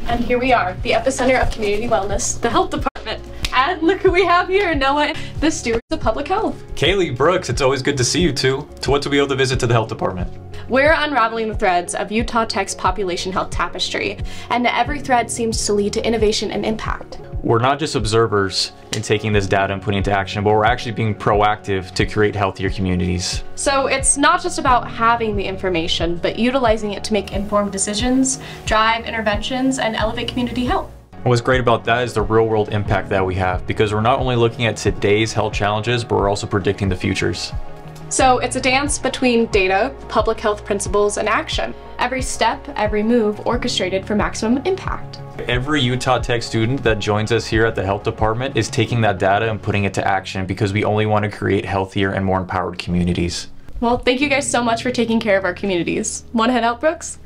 And here we are, the epicenter of community wellness, the health department. And look who we have here, Noah, the stewards of public health. Kaylee, Brooks, it's always good to see you two. To what to be able to visit to the health department? We're unraveling the threads of Utah Tech's population health tapestry, and every thread seems to lead to innovation and impact. We're not just observers in taking this data and putting it into action, but we're actually being proactive to create healthier communities. So it's not just about having the information, but utilizing it to make informed decisions, drive interventions, and elevate community health. What's great about that is the real-world impact that we have, because we're not only looking at today's health challenges, but we're also predicting the futures. So it's a dance between data, public health principles, and action. Every step, every move orchestrated for maximum impact. Every Utah Tech student that joins us here at the health department is taking that data and putting it to action, because we only want to create healthier and more empowered communities. Well, thank you guys so much for taking care of our communities. Want to head out, Brooks?